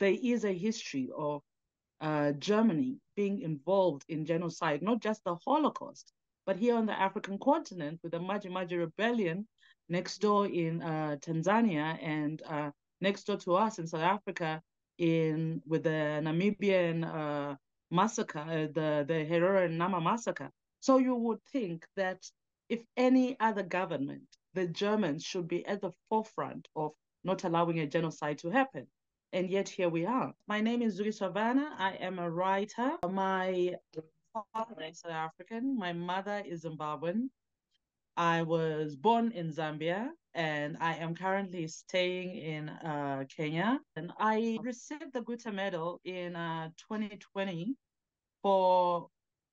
there is a history of Germany being involved in genocide, not just the Holocaust, but here on the African continent with the Maji Maji rebellion next door in Tanzania and next door to us in South Africa in with the Namibian massacre, the Herero and Nama massacre. So you would think that if any other government, the Germans should be at the forefront of not allowing a genocide to happen. And yet here we are. My name is Zukiswa Wanner. I am a writer. My father is South African. My mother is Zimbabwean. I was born in Zambia and I am currently staying in Kenya. And I received the Goethe Medal in 2020 for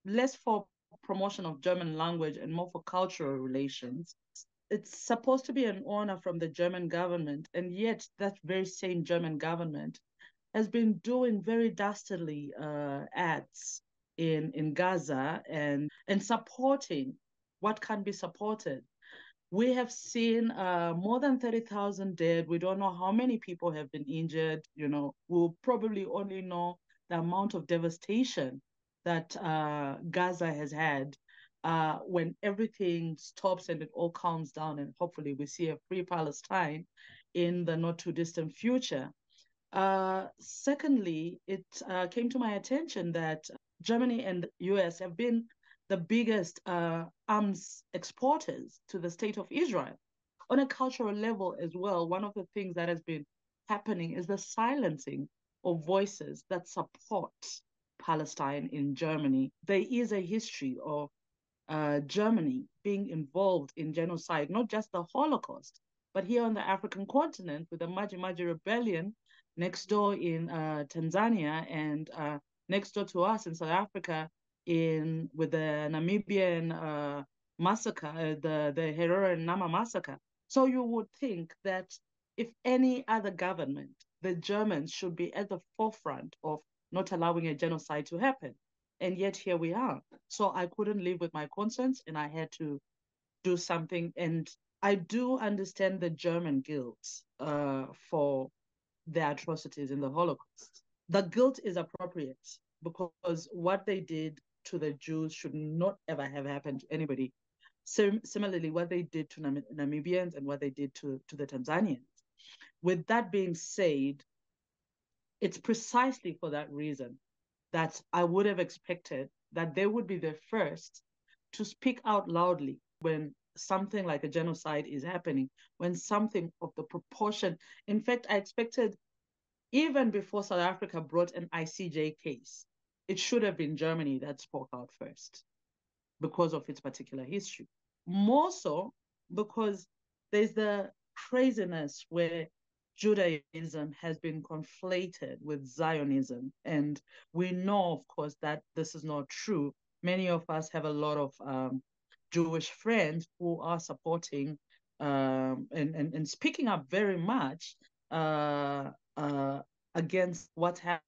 less for promotion of German language and more for cultural relations. It's supposed to be an honor from the German government, and yet that very same German government has been doing very dastardly acts in Gaza and supporting what can be supported. We have seen more than 30,000 dead. We don't know how many people have been injured. We'll probably only know the amount of devastation that Gaza has had when everything stops and it all calms down, and hopefully we see a free Palestine in the not too distant future. Secondly, it came to my attention that Germany and the US have been the biggest arms exporters to the state of Israel. On a cultural level as well, one of the things that has been happening is the silencing of voices that support Palestine in Germany. There is a history of Germany being involved in genocide, not just the Holocaust, but here on the African continent with the Maji Maji rebellion next door in Tanzania and next door to us in South Africa in with the Namibian massacre, the Herero and Nama massacre. So you would think that if any other government, the Germans should be at the forefront of not allowing a genocide to happen. And yet here we are. So I couldn't live with my conscience and I had to do something. And I do understand the German guilt for the atrocities in the Holocaust. The guilt is appropriate because what they did to the Jews should not ever have happened to anybody. Similarly, what they did to Namibians and what they did to the Tanzanians. With that being said, it's precisely for that reason that I would have expected that they would be the first to speak out loudly when something like a genocide is happening, when something of the proportion. In fact, I expected even before South Africa brought an ICJ case, it should have been Germany that spoke out first because of its particular history. More so because there's the craziness where Judaism has been conflated with Zionism. And we know, of course, that this is not true. Many of us have a lot of Jewish friends who are supporting and speaking up very much against what's happening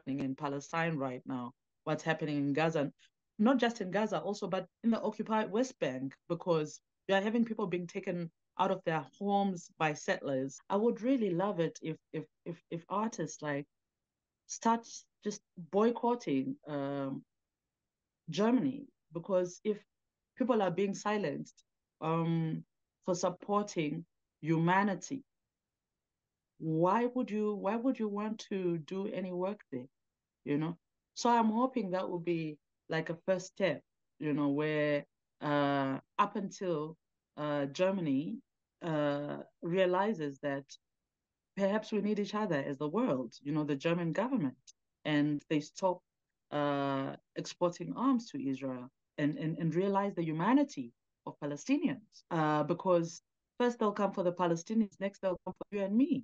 in Palestine right now, what's happening in Gaza, not just in Gaza also, but in the occupied West Bank, because we are having people being taken out of their homes by settlers. I would really love it if artists like start just boycotting Germany, because if people are being silenced for supporting humanity, why would you want to do any work there? You know? So I'm hoping that will be like a first step, where up until Germany realizes that perhaps we need each other as the world, the German government, and they stop exporting arms to Israel and realize the humanity of Palestinians. Because first they'll come for the Palestinians, next they'll come for you and me.